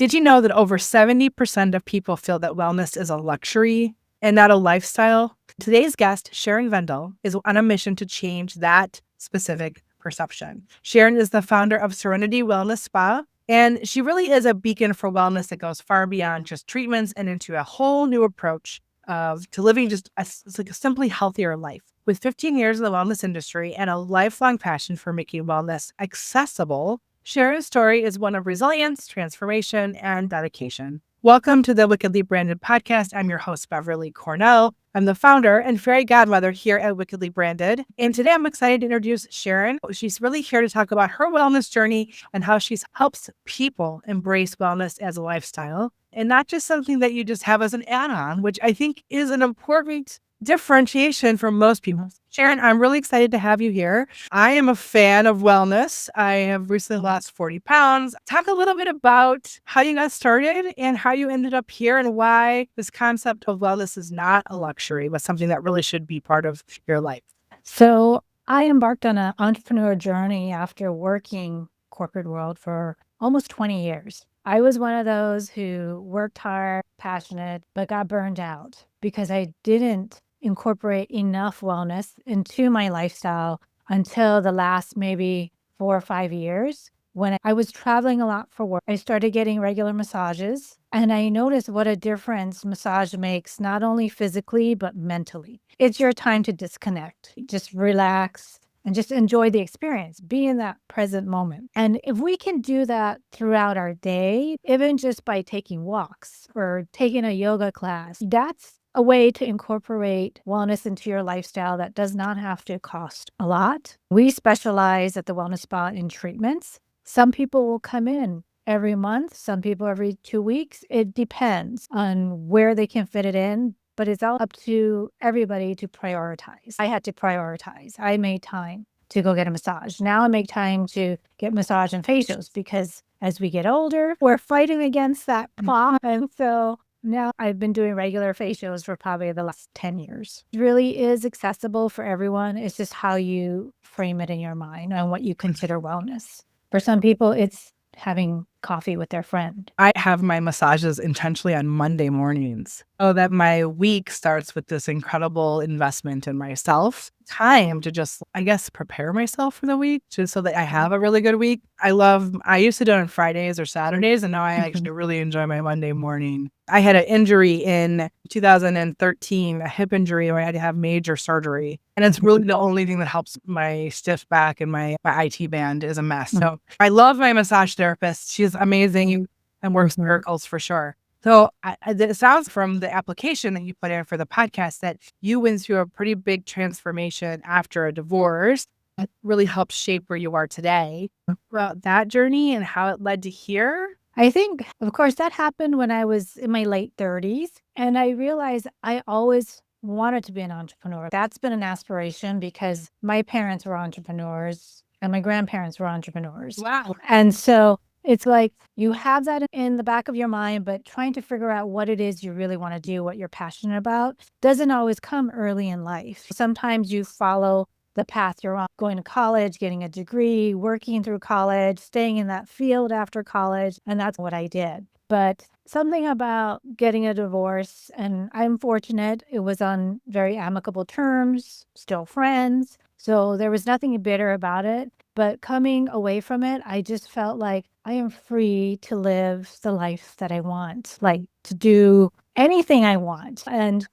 Did you know that over 70% of people feel that wellness is a luxury and not a lifestyle? Today's guest, Sharon Vendle, is on a mission to change that specific perception. Sharon is the founder of Serenity Wellness Spa, and she really is a beacon for wellness that goes far beyond just treatments and into a whole new approach to living just a simply healthier life. With 15 years in the wellness industry and a lifelong passion for making wellness accessible, Sharon's story is one of resilience, transformation, and dedication. Welcome to the Wickedly Branded podcast. I'm your host, Beverly Cornell. I'm the founder and fairy godmother here at Wickedly Branded. And today I'm excited to introduce Sharon. She's really here to talk about her wellness journey and how she helps people embrace wellness as a lifestyle and not just something that you just have as an add-on, which I think is an important differentiation for most people. Sharon, I'm really excited to have you here. I am a fan of wellness. I have recently lost 40 pounds. Talk a little bit about how you got started and how you ended up here and why this concept of wellness is not a luxury, but something that really should be part of your life. So I embarked on an entrepreneur journey after working corporate world for almost 20 years. I was one of those who worked hard, passionate, but got burned out because I didn't incorporate enough wellness into my lifestyle until the last maybe 4 or 5 years. When I was traveling a lot for work, I started getting regular massages, and I noticed what a difference massage makes, not only physically, but mentally. It's your time to disconnect, just relax, and just enjoy the experience, be in that present moment. And if we can do that throughout our day, even just by taking walks or taking a yoga class, that's a way to incorporate wellness into your lifestyle that does not have to cost a lot. We specialize at the Wellness Spa in treatments. Some people will come in every month, some people every 2 weeks. It depends on where they can fit it in, but it's all up to everybody to prioritize. I had to prioritize. I made time to go get a massage. Now I make time to get massage and facials because as we get older, we're fighting against that clock. And so now I've been doing regular facials for probably the last 10 years. It really is accessible for everyone. It's just how you frame it in your mind and what you consider wellness. For some people, it's having coffee with their friend. I have my massages intentionally on Monday mornings so that my week starts with this incredible investment in myself. Time to just, I guess, prepare myself for the week just so that I have a really good week. I used to do it on Fridays or Saturdays, and now I actually really enjoy my Monday morning. I had an injury in 2013, a hip injury where I had to have major surgery. And it's really the only thing that helps my stiff back, and my IT band is a mess. So I love my massage therapist. She's amazing and works miracles for sure. So it sounds from the application that you put in for the podcast that you went through a pretty big transformation after a divorce that really helped shape where you are today. About that journey and how it led to here. I think, of course, that happened when I was in my late 30s. And I realized I always wanted to be an entrepreneur. That's been an aspiration because my parents were entrepreneurs and my grandparents were entrepreneurs. Wow. And so it's like you have that in the back of your mind, but trying to figure out what it is you really want to do, what you're passionate about, doesn't always come early in life. Sometimes you follow the path you're on, going to college, getting a degree, working through college, staying in that field after college. And that's what I did. But something about getting a divorce, and I'm fortunate, it was on very amicable terms, still friends. So there was nothing bitter about it. But coming away from it, I just felt like I am free to live the life that I want, like to do anything I want. And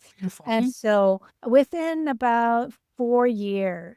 so within about 4 years,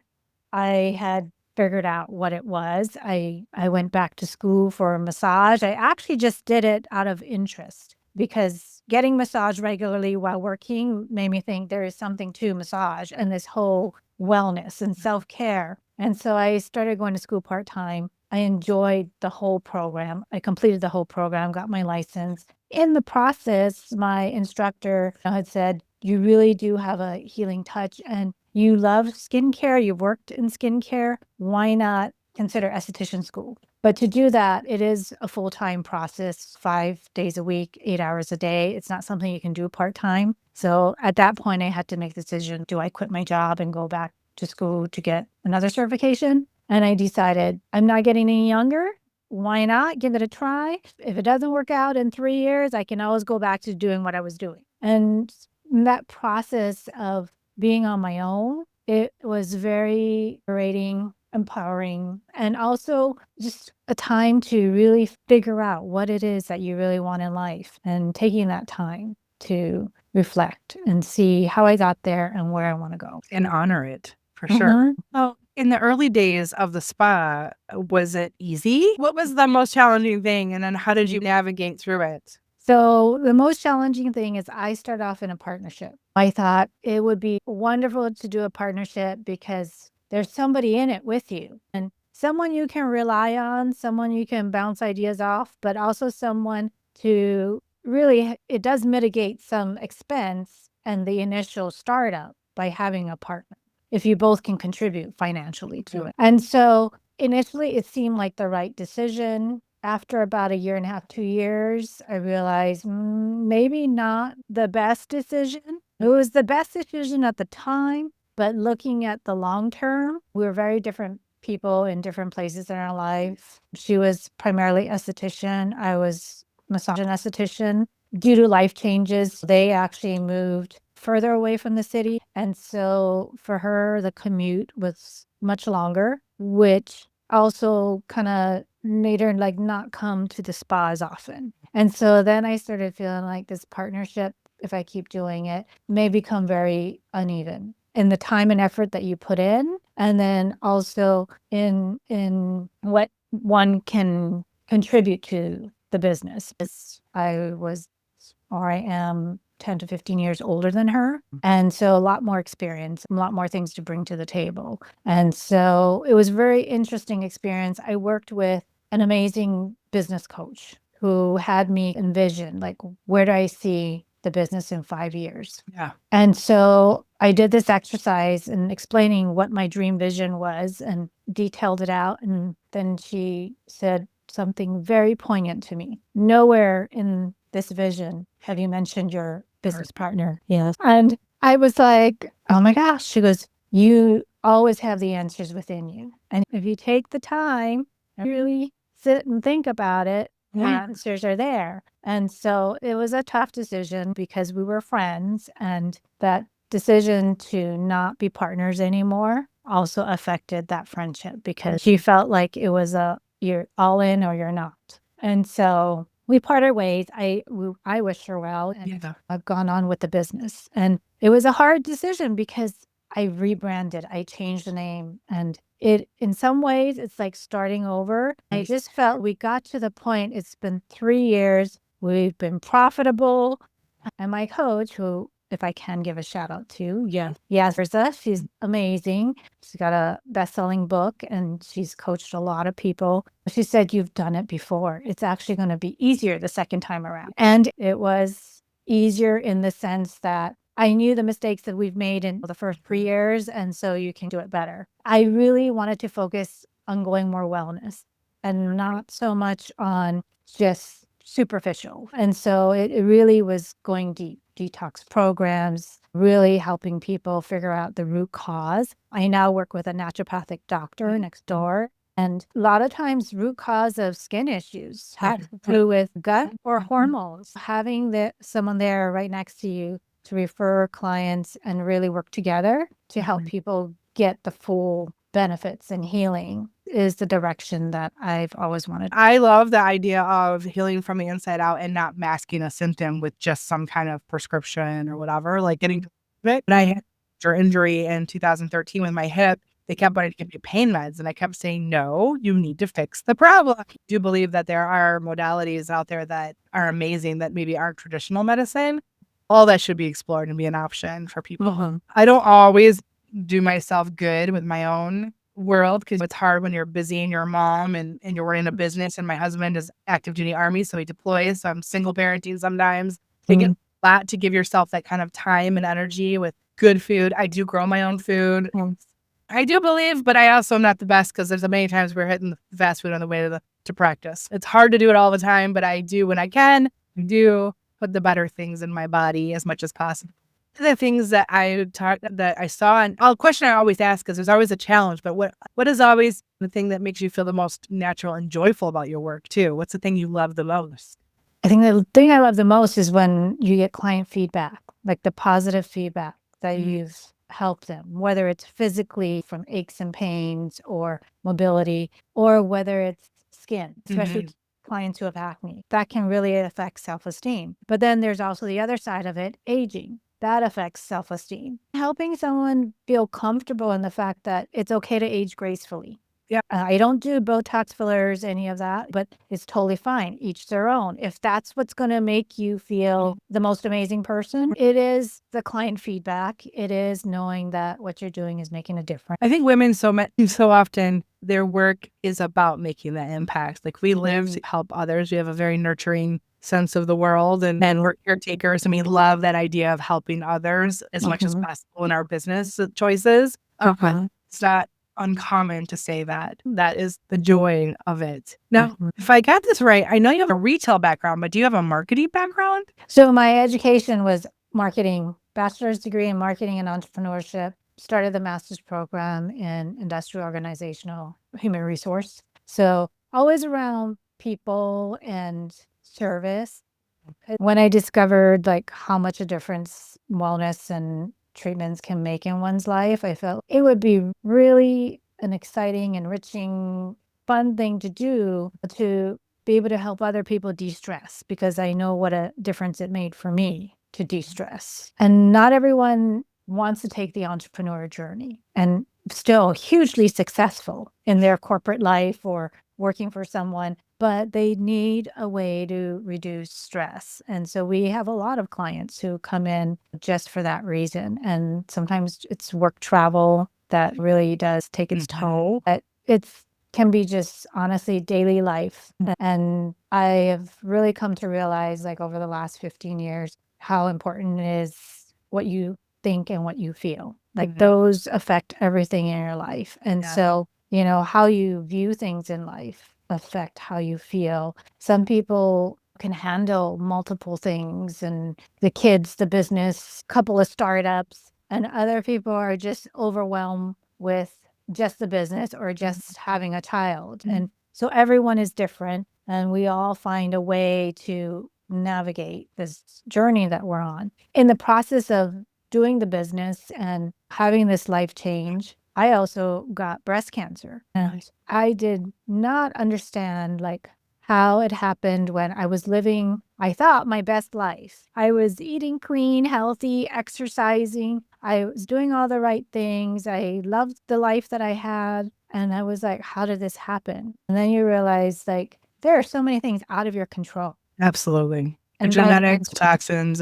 I had figured out what it was. I went back to school for a massage. I actually just did it out of interest because getting massage regularly while working made me think there is something to massage and this whole wellness and self-care. And so I started going to school part-time. I enjoyed the whole program. I completed the whole program, got my license. In the process, my instructor had said, you really do have a healing touch and you love skincare. You've worked in skincare. Why not consider esthetician school? But to do that, it is a full-time process, 5 days a week, 8 hours a day. It's not something you can do part-time. So at that point, I had to make the decision, do I quit my job and go back to school to get another certification? And I decided I'm not getting any younger. why not give it a try? If it doesn't work out in 3 years, I can always go back to doing what I was doing. And that process of being on my own, it was very liberating, empowering, and also just a time to really figure out what it is that you really want in life, and taking that time to reflect and see how I got there and where I want to go. And honor it, for sure. Oh, in the early days of the spa, was it easy? What was the most challenging thing? And then how did you navigate through it? So the most challenging thing is I started off in a partnership. I thought it would be wonderful to do a partnership because there's somebody in it with you, and someone you can rely on, someone you can bounce ideas off, but also someone to really, it does mitigate some expense and the initial startup by having a partner, if you both can contribute financially to it. And so initially it seemed like the right decision. After about 1.5 years, 2 years, I realized maybe not the best decision. It was the best decision at the time, but looking at the long term, we were very different people in different places in our life. She was primarily esthetician. I was massage and esthetician. Due to life changes, they actually moved further away from the city. And so for her, the commute was much longer, which also kind of made her like not come to the spa as often. And so then I started feeling like this partnership, if I keep doing it, may become very uneven in the time and effort that you put in, and then also in what one can contribute to the business. I am 10 to 15 years older than her. And so a lot more experience, a lot more things to bring to the table. And so it was a very interesting experience. I worked with an amazing business coach who had me envision, like, where do I see the business in 5 years? Yeah. And so I did this exercise in explaining what my dream vision was and detailed it out. And then she said something very poignant to me. Nowhere in this vision have you mentioned your business partner. Yes. And I was like, oh my gosh. She goes, you always have the answers within you. And if you take the time and really sit and think about it, the answers are there. And so it was a tough decision because we were friends, and that decision to not be partners anymore also affected that friendship because she felt like it was you're all in or you're not. And so we parted ways. I wish her well, and I've gone on with the business. And it was a hard decision because I rebranded, I changed the name, and it, in some ways, it's like starting over. I just felt we got to the point, it's been 3 years, we've been profitable. And my coach, who, if I can give a shout out to, Yazversa, she's amazing. She's got a best-selling book and she's coached a lot of people. She said, you've done it before. It's actually going to be easier the second time around. And it was easier in the sense that I knew the mistakes that we've made in the first 3 years, and so you can do it better. I really wanted to focus on going more wellness and not so much on just superficial. And so it really was going deep. Detox programs, really helping people figure out the root cause. I now work with a naturopathic doctor next door. And a lot of times root cause of skin issues have to do with gut or hormones. Having someone there right next to you to refer clients and really work together to help people get the full benefits and healing is the direction that I've always wanted. I love the idea of healing from the inside out and not masking a symptom with just some kind of prescription or whatever, like getting to it. When I had an injury in 2013 with my hip, they kept wanting to give me pain meds, and I kept saying, no, you need to fix the problem. I do believe that there are modalities out there that are amazing that maybe aren't traditional medicine. All that should be explored and be an option for people. I don't always do myself good with my own world because it's hard when you're busy and you're a mom and you're running a business, and my husband is active duty Army, so he deploys. So I'm single parenting sometimes. Taking a lot to give yourself that kind of time and energy with good food. I do grow my own food. I do believe, but I also am not the best because there's many times we're hitting the fast food on the way to practice. It's hard to do it all the time, but I do when I can. I do put the better things in my body as much as possible. The things that I saw, and a question I always ask, because there's always a challenge, but what is always the thing that makes you feel the most natural and joyful about your work too? What's the thing you love the most? I think the thing I love the most is when you get client feedback, like the positive feedback that you've helped them, whether it's physically from aches and pains or mobility, or whether it's skin, especially clients who have acne. That can really affect self-esteem. But then there's also the other side of it, aging. That affects self-esteem. Helping someone feel comfortable in the fact that it's okay to age gracefully. Yeah. I don't do Botox fillers, any of that, but it's totally fine. Each their own. If that's what's going to make you feel the most amazing person, it is the client feedback. It is knowing that what you're doing is making a difference. I think women so often their work is about making that impact. Like we live to help others. We have a very nurturing sense of the world, and we're caretakers, and we love that idea of helping others as much as possible in our business choices. It's not uncommon to say that. That is the joy of it. Now, if I got this right, I know you have a retail background, but do you have a marketing background? So my education was marketing, bachelor's degree in marketing and entrepreneurship. Started the master's program in industrial organizational human resource. So always around people and service. When I discovered like how much a difference wellness and treatments can make in one's life, I felt it would be really an exciting, enriching, fun thing to do to be able to help other people de-stress, because I know what a difference it made for me to de-stress. And not everyone wants to take the entrepreneur journey and still hugely successful in their corporate life or working for someone, but they need a way to reduce stress. And so we have a lot of clients who come in just for that reason. And sometimes it's work travel that really does take its toll. But it's can be just honestly daily life. And I have really come to realize, like over the last 15 years, how important it is what you think and what you feel. Like those affect everything in your life. And so, you know, how you view things in life affect how you feel. Some people can handle multiple things, and the kids, the business, couple of startups, and other people are just overwhelmed with just the business or just having a child. And so everyone is different, and we all find a way to navigate this journey that we're on. In the process of doing the business and having this life change, I also got breast cancer. And I did not understand like how it happened when I was living, I thought, my best life. I was eating clean, healthy, exercising. I was doing all the right things. I loved the life that I had. And I was like, how did this happen? And then you realize like there are so many things out of your control. Absolutely. And genetics, toxins,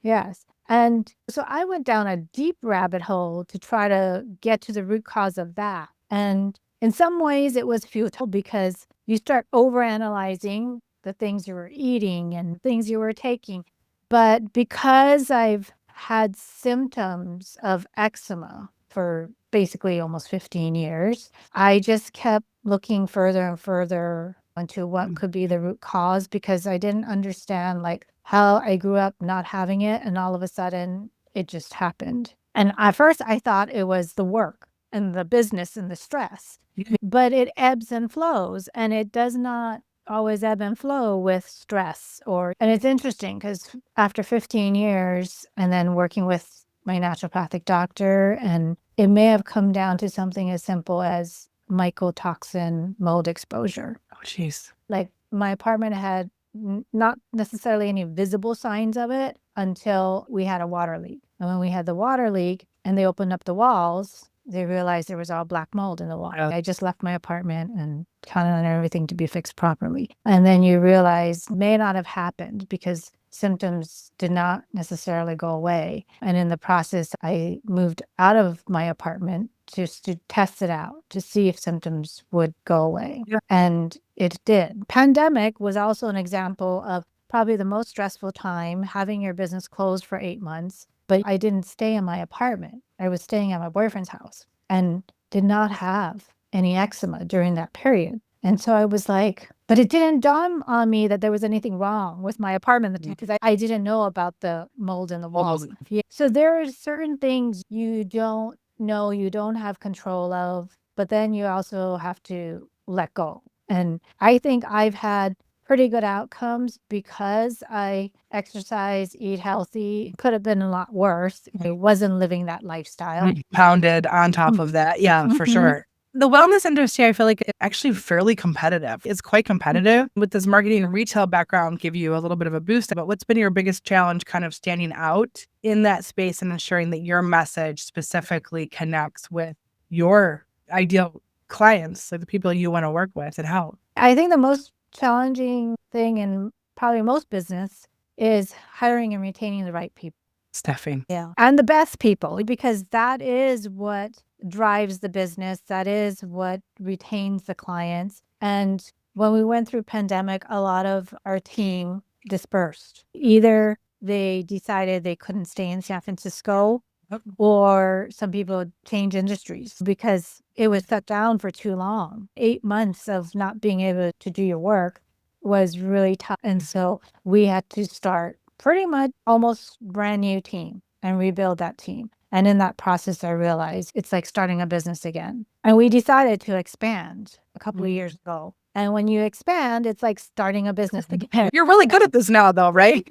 yes. And so I went down a deep rabbit hole to try to get to the root cause of that. And in some ways it was futile, because you start overanalyzing the things you were eating and things you were taking. But because I've had symptoms of eczema for basically almost 15 years, I just kept looking further and further into what could be the root cause, because I didn't understand like how I grew up not having it, and all of a sudden it just happened. And at first I thought it was the work and the business and the stress, but it ebbs and flows, and it does not always ebb and flow with stress. And it's interesting because after 15 years and then working with my naturopathic doctor, and it may have come down to something as simple as mycotoxin mold exposure. Oh, jeez. Like my apartment had not necessarily any visible signs of it until we had a water leak. And when we had the water leak and they opened up the walls, they realized there was all black mold in the wall. I just left my apartment and counted on everything to be fixed properly. And then you realize it may not have happened because symptoms did not necessarily go away. And in the process, I moved out of my apartment just to test it out to see if symptoms would go away. And it did. Pandemic was also an example of probably the most stressful time, having your business closed for 8 months. But I didn't stay in my apartment. I was staying at my boyfriend's house and did not have any eczema during that period. And so I was like, but it didn't dawn on me that there was anything wrong with my apartment because I didn't know about the mold in the walls. Yeah. So there are certain things you don't know, you don't have control of, but then you also have to let go. And I think I've had pretty good outcomes because I exercise, eat healthy. It could have been a lot worse. I wasn't living that lifestyle. Pounded on top of that. Yeah, for sure. The wellness industry, I feel like it's actually fairly competitive. It's quite competitive. With this marketing and retail background, give you a little bit of a boost. But what's been your biggest challenge kind of standing out in that space and ensuring that your message specifically connects with your ideal clients, like the people you want to work with and help? I think the most challenging thing in probably most business is hiring and retaining the right people. Staffing. Yeah. And the best people, because that is what drives the business. That is what retains the clients. And when we went through pandemic, a lot of our team dispersed. Either they decided they couldn't stay in San Francisco, or some people change industries because it was shut down for too long. 8 months of not being able to do your work was really tough. And so we had to start pretty much almost brand new team and rebuild that team. And in that process, I realized it's like starting a business again. And we decided to expand a couple of years ago. And when you expand, it's like starting a business again. You're really good at this now, though, right?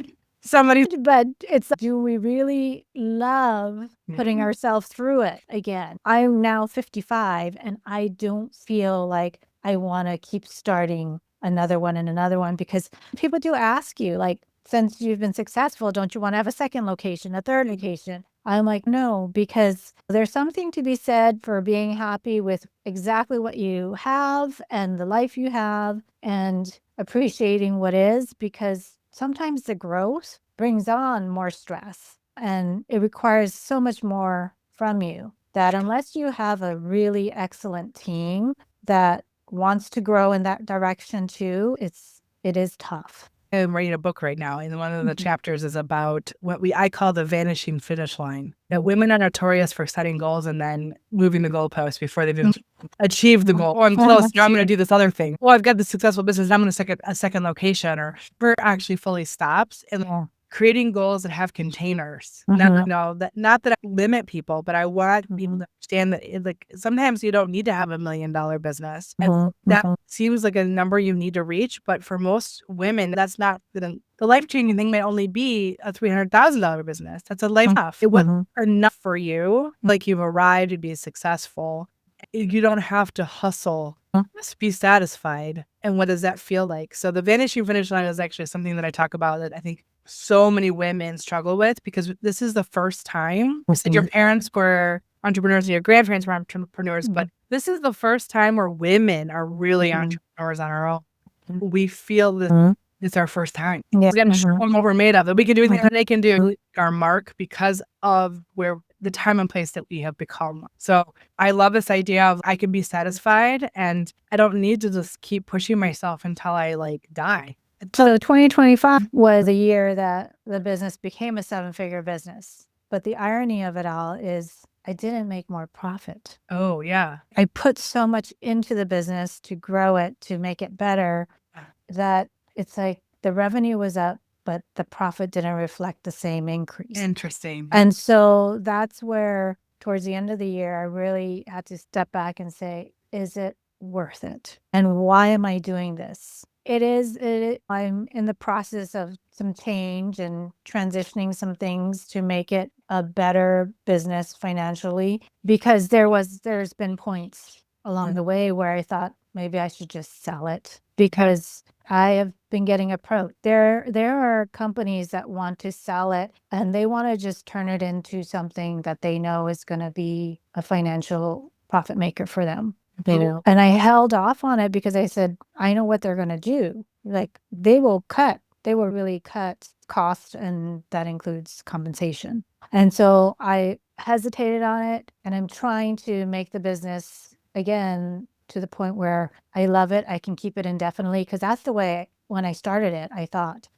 But it's, do we really love putting ourselves through it again? I'm now 55 and I don't feel like I want to keep starting another one and another one, because people do ask you, like, since you've been successful, don't you want to have a second location, a third location? I'm like, no, because there's something to be said for being happy with exactly what you have and the life you have and appreciating what is, because sometimes the growth brings on more stress and it requires so much more from you that unless you have a really excellent team that wants to grow in that direction too, it is tough. I'm reading a book right now, and one of the chapters is about what I call the vanishing finish line. That women are notorious for setting goals and then moving the goalpost before they've even achieved the goal. Oh, I'm close. Now I'm going to do this other thing. Oh, I've got this successful business. Now I'm going to take a second location, or never actually fully stops. And creating goals that have containers. Not that I limit people, but I want people to understand that like sometimes you don't need to have $1 million business. And that seems like a number you need to reach. But for most women, that's not the life-changing thing. Might only be a $300,000 business. That's a life enough. It wasn't enough for you. Like you've arrived to be successful. You don't have to hustle. Just be satisfied. And what does that feel like? So the vanishing finish line is actually something that I talk about that I think so many women struggle with, because this is the first time. You said your parents were entrepreneurs and your grandparents were entrepreneurs, but this is the first time where women are really entrepreneurs on our own. We feel that it's our first time. We're getting shown what we're made of, that we can do anything that they can do. Our mark because of where the time and place that we have become. So I love this idea of I can be satisfied and I don't need to just keep pushing myself until I like die. So 2025 was a year that the business became a 7-figure business. But the irony of it all is I didn't make more profit. Oh, yeah. I put so much into the business to grow it, to make it better, that it's like the revenue was up, but the profit didn't reflect the same increase. Interesting. And so that's where towards the end of the year, I really had to step back and say, is it worth it? And why am I doing this? I'm in the process of some change and transitioning some things to make it a better business financially, because there's been points along the way where I thought maybe I should just sell it, because I have been getting approached. There are companies that want to sell it and they want to just turn it into something that they know is going to be a financial profit maker for them. And I held off on it because I said, I know what they're going to do. Like they will really cut costs, and that includes compensation. And so I hesitated on it, and I'm trying to make the business again to the point where I love it. I can keep it indefinitely, because that's the way when I started it, I thought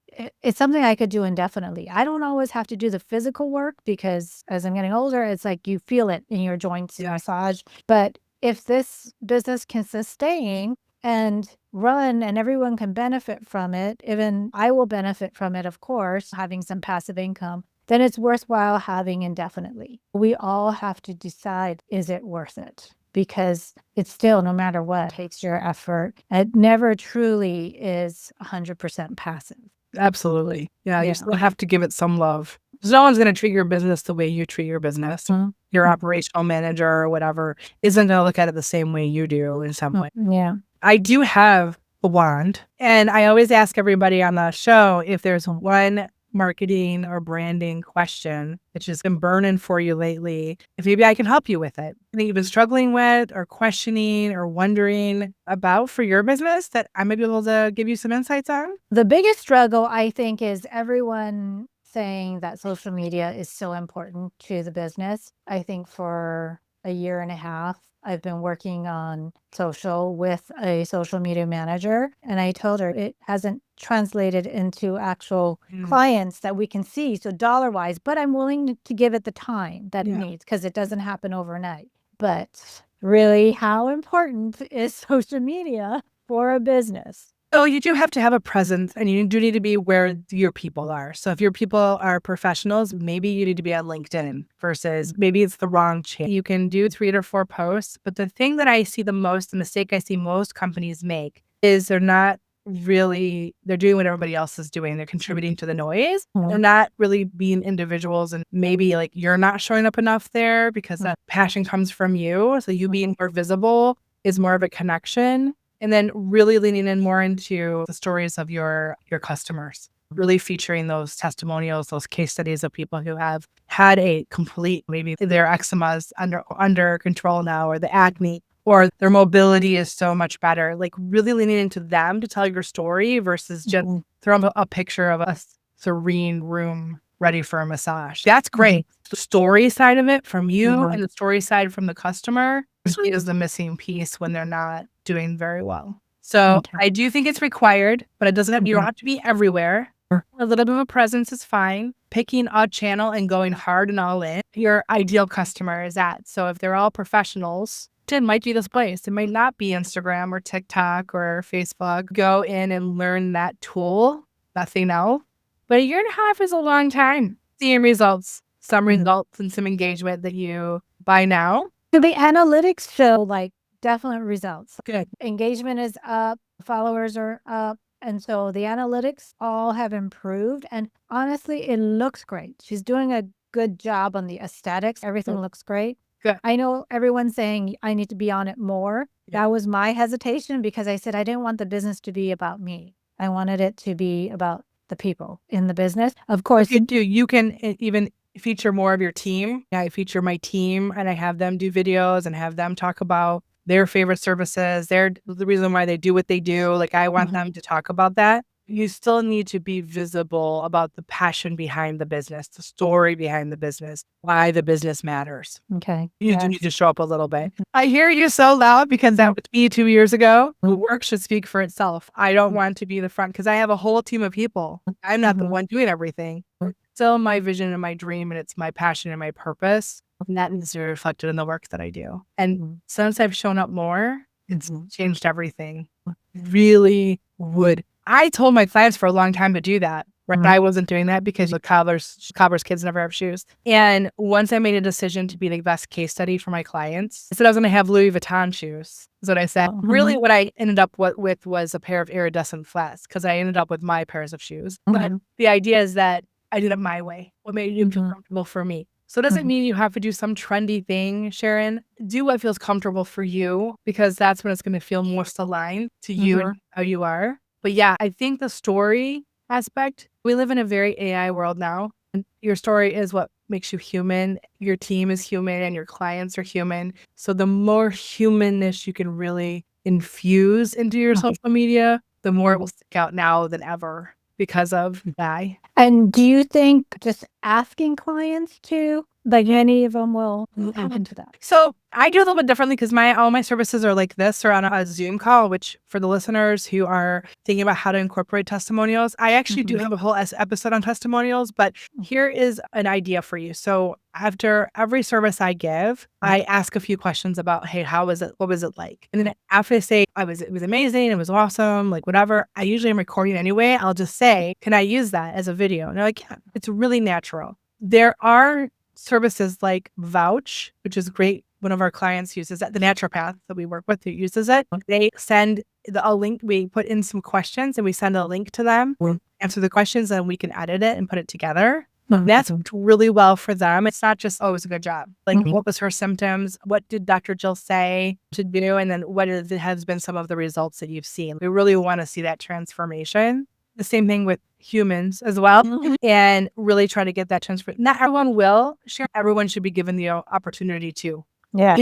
it's something I could do indefinitely. I don't always have to do the physical work, because as I'm getting older, it's like you feel it in your joints, massage. But if this business can sustain and run, and everyone can benefit from it, even I will benefit from it, of course, having some passive income, then it's worthwhile having indefinitely. We all have to decide, is it worth it? Because it's still, no matter what, takes your effort. It never truly is 100% passive. Absolutely. Yeah, Yeah. you still have to give it some love. 'Cause no one's going to treat your business the way you treat your business. Your operational manager or whatever isn't going to look at it the same way you do in some way. Yeah. I do have a wand, and I always ask everybody on the show if there's one marketing or branding question that's just been burning for you lately, if maybe I can help you with it. Anything you've been struggling with or questioning or wondering about for your business that I might be able to give you some insights on? The biggest struggle, I think, is everyone saying that social media is so important to the business. I think for a year and a half, I've been working on social with a social media manager, and I told her it hasn't translated into actual clients that we can see, so dollar-wise, but I'm willing to give it the time that it needs because it doesn't happen overnight. But really, how important is social media for a business? Oh, you do have to have a presence, and you do need to be where your people are. So if your people are professionals, maybe you need to be on LinkedIn versus maybe it's the wrong channel. You can do 3 to 4 posts, but the thing that I see the most, the mistake I see most companies make is they're doing what everybody else is doing. They're contributing to the noise. They're not really being individuals, and maybe like you're not showing up enough there because that passion comes from you. So you being more visible is more of a connection. And then really leaning in more into the stories of your customers, really featuring those testimonials, those case studies of people who have had a complete, maybe their eczema's under control now, or the acne, or their mobility is so much better. Like really leaning into them to tell your story versus just throw a picture of a serene room ready for a massage. That's great. The story side of it from you and the story side from the customer is the missing piece when they're not doing very well. So I do think it's required, but it doesn't have, you don't have to be everywhere. A little bit of a presence is fine. Picking a channel and going hard and all in, your ideal customer is at. So if they're all professionals, it might be this place. It might not be Instagram or TikTok or Facebook. Go in and learn that tool, nothing else. But a year and a half is a long time. Seeing results, some results and some engagement that you buy now. The analytics show like definite results. Good. Engagement is up, followers are up. And so the analytics all have improved. And honestly, it looks great. She's doing a good job on the aesthetics. Everything looks great. Good. I know everyone's saying I need to be on it more. That was my hesitation because I said I didn't want the business to be about me. I wanted it to be about the people in the business. Of course, you can even feature more of your team. I feature my team and I have them do videos and have them talk about their favorite services, the reason why they do what they do. Like I want them to talk about that. You still need to be visible about the passion behind the business, the story behind the business, why the business matters. Okay. You do need to show up a little bit. I hear you so loud because that was me 2 years ago. The work should speak for itself. I don't want to be the front because I have a whole team of people. I'm not the one doing everything. It's still my vision and my dream, and it's my passion and my purpose. And that needs to be reflected in the work that I do. And since I've shown up more, it's changed everything. Really would. I told my clients for a long time to do that. Right? I wasn't doing that because the cobbler's kids never have shoes. And once I made a decision to be the best case study for my clients, I said I was going to have Louis Vuitton shoes. Is what I said. Really, what I ended up with was a pair of iridescent flats because I ended up with my pairs of shoes. But the idea is that I did it my way. What made it feel comfortable for me? So it doesn't mean you have to do some trendy thing, Sharon. Do what feels comfortable for you because that's when it's going to feel most aligned to you and how you are. But yeah, I think the story aspect, we live in a very AI world now. And your story is what makes you human. Your team is human and your clients are human. So the more humanness you can really infuse into your social media, the more it will stick out now than ever because of AI. And do you think just asking clients to, like any of them will move into that. So I do a little bit differently because all my services are like this or on a Zoom call, which for the listeners who are thinking about how to incorporate testimonials, I actually do have a whole episode on testimonials, but here is an idea for you. So after every service I give, I ask a few questions about, hey, how was it? What was it like? And then after I say, it was amazing, it was awesome, like whatever, I usually am recording anyway. I'll just say, can I use that as a video? And they're like, yeah, it's really natural. There are services like Vouch, which is great. One of our clients uses it. The naturopath that we work with who uses it. They send a link. We put in some questions and we send a link to them, answer the questions, and we can edit it and put it together. That's really well for them. It's not just, oh, it was a good job. Like, what was her symptoms? What did Dr. Jill say to do? And then what has been some of the results that you've seen? We really want to see that transformation. The same thing with humans as well, and really try to get that transfer. Not everyone will share. Everyone should be given the opportunity to. Yeah.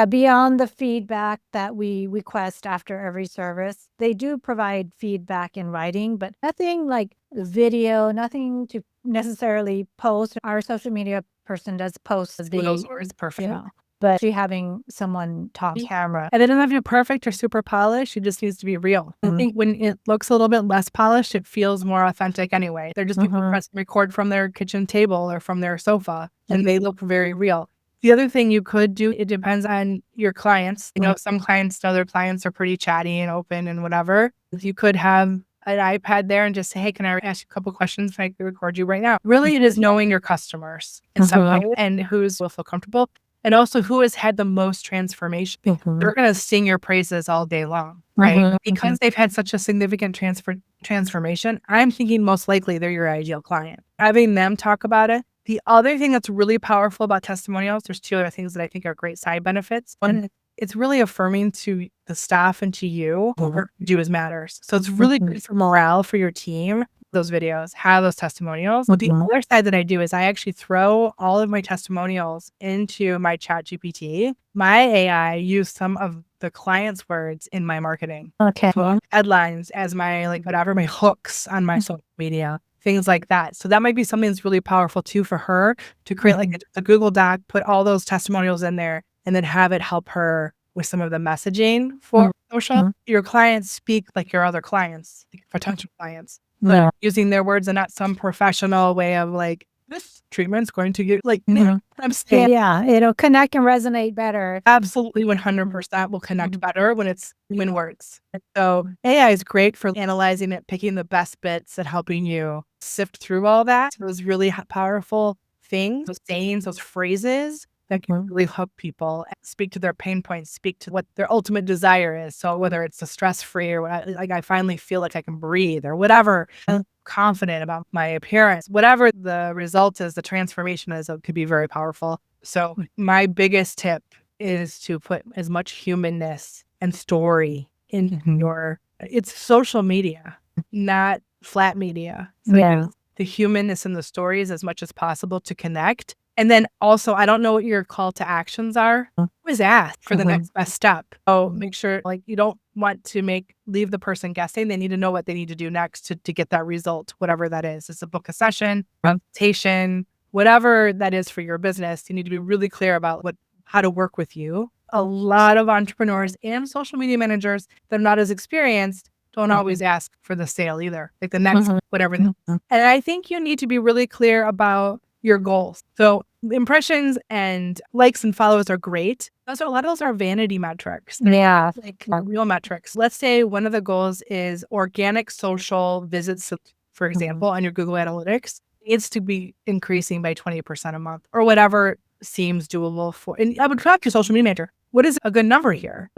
Beyond the feedback that we request after every service, they do provide feedback in writing, but nothing like video, nothing to necessarily post. Our social media person does post those words perfect. Yeah. But actually having someone talk camera. And they don't have to be perfect or super polished. It just needs to be real. I think when it looks a little bit less polished, it feels more authentic anyway. They're just people press record from their kitchen table or from their sofa, and they look very real. The other thing you could do, it depends on your clients. You know, some clients, other clients are pretty chatty and open and whatever. You could have an iPad there and just say, hey, can I ask you a couple questions? Can I record you right now? Really, it is knowing your customers in some way and who will feel comfortable. And also who has had the most transformation. They're going to sing your praises all day long, right? Because they've had such a significant transformation, I'm thinking most likely they're your ideal client. Having them talk about it. The other thing that's really powerful about testimonials, there's two other things that I think are great side benefits. One, it's really affirming to the staff and to you, what you do is matters. So it's really good for morale for your team. Those videos, have those testimonials. But the other side that I do is I actually throw all of my testimonials into my chat GPT. My AI used some of the client's words in my marketing. Okay. Headlines as my, my hooks on my social media, things like that. So that might be something that's really powerful too for her to create a Google Doc, put all those testimonials in there, and then have it help her with some of the messaging for social. Your clients speak like your other clients, like potential clients. But using their words and not some professional way of like, this treatment's going to get I'm saying. Yeah, it'll connect and resonate better. Absolutely 100% will connect better when it's in words. So AI is great for analyzing it, picking the best bits and helping you sift through all that. Those really powerful things, those sayings, those phrases that can really hook people, and speak to their pain points, speak to what their ultimate desire is. So whether it's the stress-free or I finally feel like I can breathe or whatever, I'm confident about my appearance, whatever the result is, the transformation is, it could be very powerful. So my biggest tip is to put as much humanness and story in it's social media, not flat media. So the humanness and the stories as much as possible to connect. And then also, I don't know what your call to actions are. Always ask for the next best step. So make sure you don't want to leave the person guessing. They need to know what they need to do next to get that result, whatever that is. It's a book a session, presentation, whatever that is for your business. You need to be really clear about how to work with you. A lot of entrepreneurs and social media managers that are not as experienced don't always ask for the sale either. Like the next whatever. And I think you need to be really clear about your goals. So impressions and likes and follows are great. A lot of those are vanity metrics. They're real metrics. Let's say one of the goals is organic social visits, for example, on your Google Analytics needs to be increasing by 20% a month or whatever seems doable for. And I would track your social media manager. What is a good number here?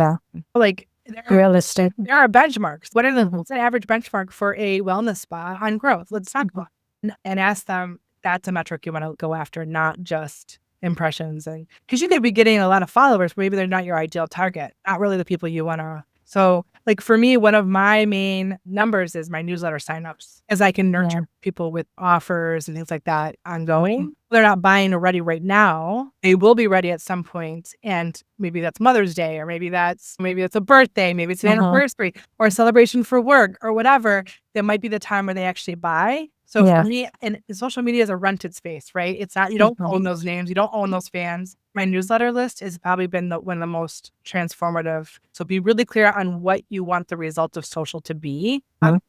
Realistic. There are benchmarks. What's an average benchmark for a wellness spa on growth? Let's talk about it and ask them. That's a metric you want to go after, not just impressions. And because you could be getting a lot of followers, but maybe they're not your ideal target, not really the people you want to. So for me, one of my main numbers is my newsletter signups, as I can nurture people with offers and things like that ongoing. They're not buying or ready right now. They will be ready at some point. And maybe that's Mother's Day, or maybe that's a birthday, maybe it's an anniversary or a celebration for work or whatever. That might be the time where they actually buy. So Yeah. for me, and social media is a rented space, right? It's not, you don't own those names, you don't own those fans. My newsletter list has probably been one of the most transformative. So be really clear on what you want the result of social to be.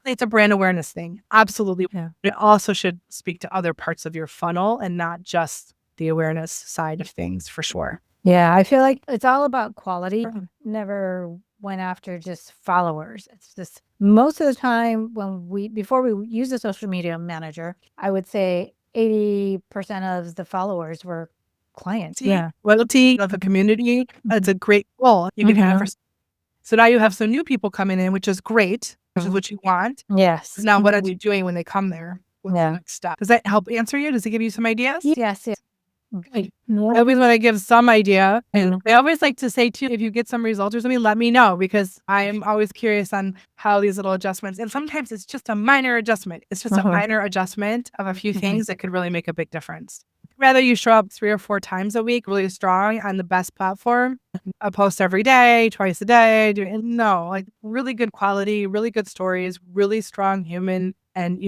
It's a brand awareness thing. Absolutely. Yeah. It also should speak to other parts of your funnel and not just the awareness side of things, for sure. Yeah, I feel like it's all about quality. Never went after just followers. It's just most of the time before we use a social media manager, I would say 80% of the followers were clients. Yeah. Loyalty of a community, it's a great goal you can have. So now you have some new people coming in, which is great, which is what you want. Yes. Now, what are you doing when they come there? What's the next step? Does that help answer you? Does it give you some ideas? Yes. I always want to give some idea. And I always like to say, too, if you get some results or something, let me know, because I'm always curious on how these little adjustments, and sometimes it's just a minor adjustment. It's just a minor adjustment of a few things that could really make a big difference. Rather you show up 3 or 4 times a week, really strong on the best platform, a post every day, twice a day. No, like really good quality, really good stories, really strong human, and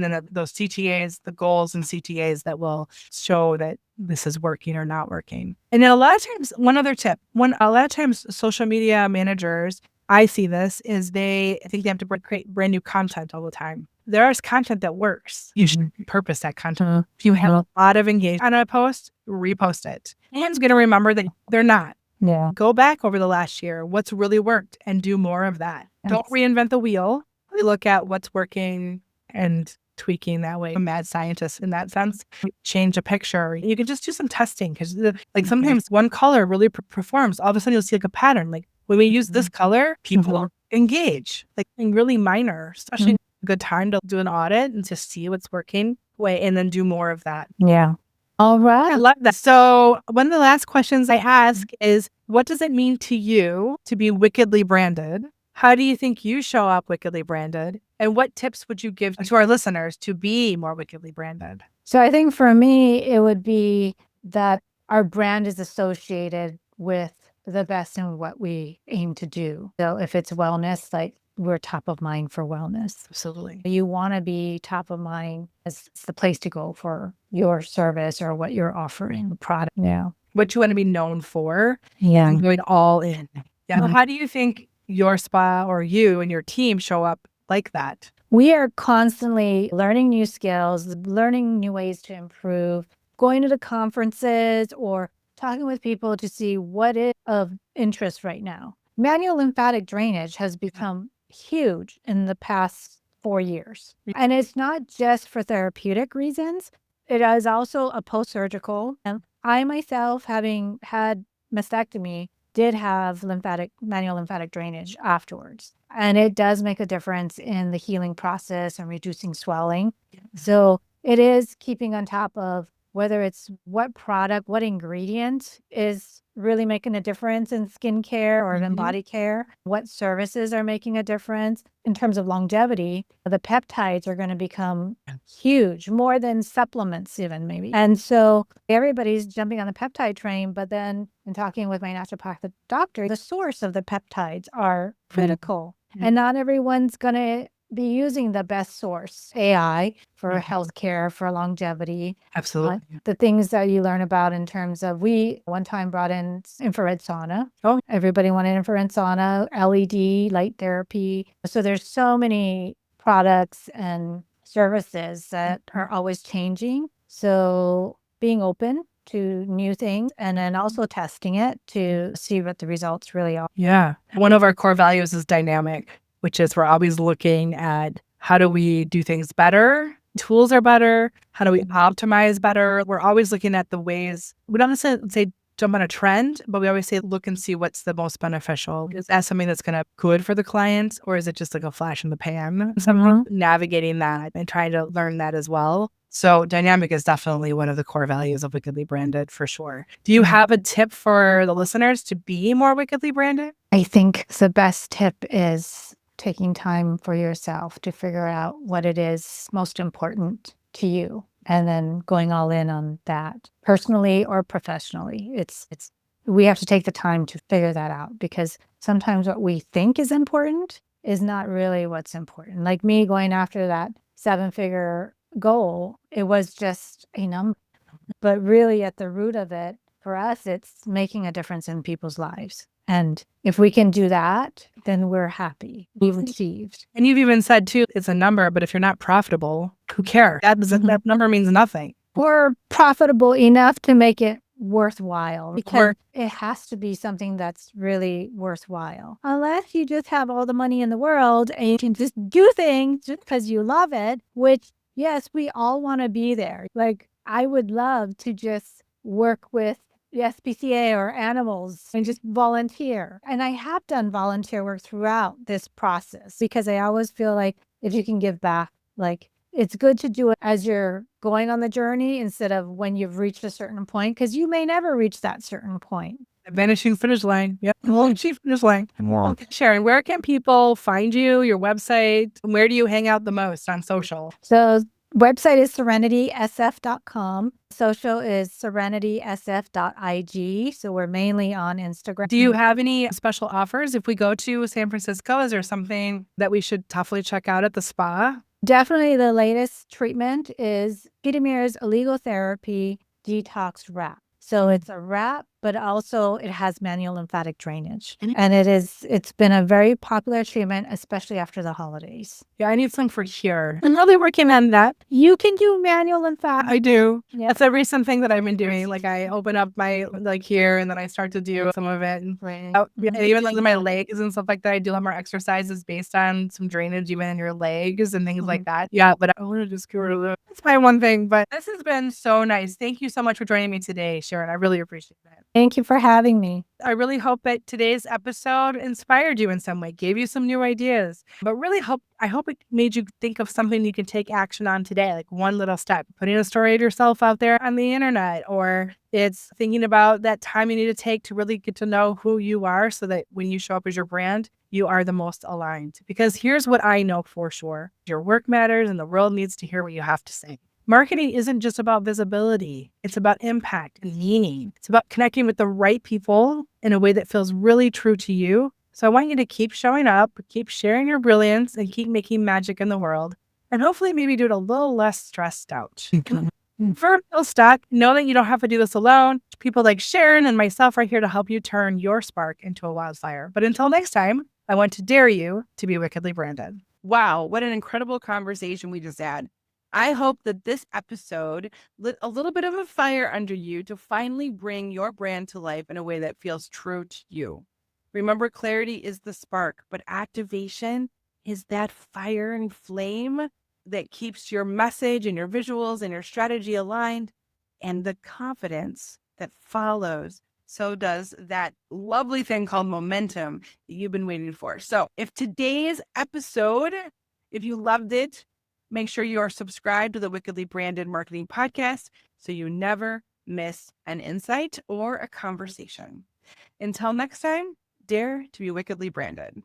then those CTAs, the goals and CTAs that will show that this is working or not working. And then a lot of times, one other tip, a lot of times social media managers, I see this, is I think they have to create brand new content all the time. There is content that works. You should repurpose that content. If you have a lot of engagement on a post, repost it. And going to remember that they're not. Yeah. Go back over the last year, what's really worked, and do more of that. Don't reinvent the wheel. Look at what's working and tweaking that way. I'm a mad scientist in that sense. Change a picture. You can just do some testing, because like sometimes one color really performs. All of a sudden you'll see like a pattern. Like when we use this color, people engage. Like really minor, especially a good time to do an audit and to see what's working and then do more of that. Yeah. All right. I love that. So one of the last questions I ask is, what does it mean to you to be wickedly branded? How do you think you show up wickedly branded? And what tips would you give to our listeners to be more wickedly branded? So I think for me, it would be that our brand is associated with the best in what we aim to do. So if it's wellness, like we're top of mind for wellness. Absolutely. You want to be top of mind as the place to go for your service or what you're offering, the product. Yeah. What you want to be known for. Yeah. And going all in. Yeah. How do you think your spa or you and your team show up like that? We are constantly learning new skills, learning new ways to improve, going to the conferences or talking with people to see what is of interest right now. Manual lymphatic drainage has become huge in the past 4 years. And it's not just for therapeutic reasons. It is also a post-surgical. And I myself, having had mastectomy, did have manual lymphatic drainage afterwards. And it does make a difference in the healing process and reducing swelling. So it is keeping on top of whether it's what product, what ingredient is really making a difference in skincare or in body care, what services are making a difference. In terms of longevity, the peptides are going to become huge, more than supplements even maybe. And so everybody's jumping on the peptide train, but then in talking with my naturopathic doctor, the source of the peptides are critical. And not everyone's going to be using the best source, AI, for healthcare, for longevity. Absolutely. The things that you learn about in terms of, we one time brought in infrared sauna. Oh. Everybody wanted infrared sauna, LED, light therapy. So there's so many products and services that are always changing. So being open to new things and then also testing it to see what the results really are. Yeah. One of our core values is dynamic, which is we're always looking at how do we do things better? Tools are better. How do we optimize better? We're always looking at the ways. We don't necessarily say jump on a trend, but we always say look and see what's the most beneficial. Is that something that's going to good for the client, or is it just like a flash in the pan? So navigating that and trying to learn that as well. So dynamic is definitely one of the core values of Wickedly Branded, for sure. Do you have a tip for the listeners to be more wickedly branded? I think the best tip is taking time for yourself to figure out what it is most important to you and then going all in on that, personally or professionally. We have to take the time to figure that out, because sometimes what we think is important is not really what's important. Like me going after that 7-figure goal. It was just a number. But really at the root of it, for us, it's making a difference in people's lives. And if we can do that, then we're happy. We've achieved. And you've even said too, it's a number, but if you're not profitable, who cares? That number means nothing. Or profitable enough to make it worthwhile, because it has to be something that's really worthwhile. Unless you just have all the money in the world and you can just do things just because you love it, which, yes, we all want to be there. Like, I would love to just work with the SPCA or animals and just volunteer. And I have done volunteer work throughout this process because I always feel like if you can give back, like, it's good to do it as you're going on the journey instead of when you've reached a certain point, because you may never reach that certain point. The vanishing finish line. Yep. Vanishing finish line. Okay, Sharon, where can people find you, your website? Where do you hang out the most on social? So website is serenitysf.com. Social is serenitysf.ig. So we're mainly on Instagram. Do you have any special offers if we go to San Francisco? Is there something that we should definitely check out at the spa? Definitely the latest treatment is Petermere's illegal therapy detox wrap. So it's a wrap, but also it has manual lymphatic drainage. And it's been a very popular treatment, especially after the holidays. Yeah, I need some for here. I'm really working on that. You can do manual lymphatic. I do. Yep. That's a recent thing that I've been doing. Like I open up my here and then I start to do some of it. Right. And even like my legs and stuff like that, I do a lot more exercises based on some drainage even in your legs and things like that. Yeah, but I want to just get rid of that. That's my one thing. But this has been so nice. Thank you so much for joining me today, Sharon. I really appreciate it. Thank you for having me. I really hope that today's episode inspired you in some way, gave you some new ideas, but really I hope it made you think of something you can take action on today, like one little step, putting a story of yourself out there on the internet, or it's thinking about that time you need to take to really get to know who you are so that when you show up as your brand, you are the most aligned. Because here's what I know for sure. Your work matters and the world needs to hear what you have to say. Marketing isn't just about visibility. It's about impact and meaning. It's about connecting with the right people in a way that feels really true to you. So I want you to keep showing up, keep sharing your brilliance, and keep making magic in the world. And hopefully maybe do it a little less stressed out. For real stuck, know that you don't have to do this alone. People like Sharon and myself are here to help you turn your spark into a wildfire. But until next time, I want to dare you to be wickedly branded. Wow, what an incredible conversation we just had. I hope that this episode lit a little bit of a fire under you to finally bring your brand to life in a way that feels true to you. Remember, clarity is the spark, but activation is that fire and flame that keeps your message and your visuals and your strategy aligned, and the confidence that follows. So does that lovely thing called momentum that you've been waiting for. So if today's episode, if you loved it, make sure you are subscribed to the Wickedly Branded Marketing Podcast so you never miss an insight or a conversation. Until next time, dare to be wickedly branded.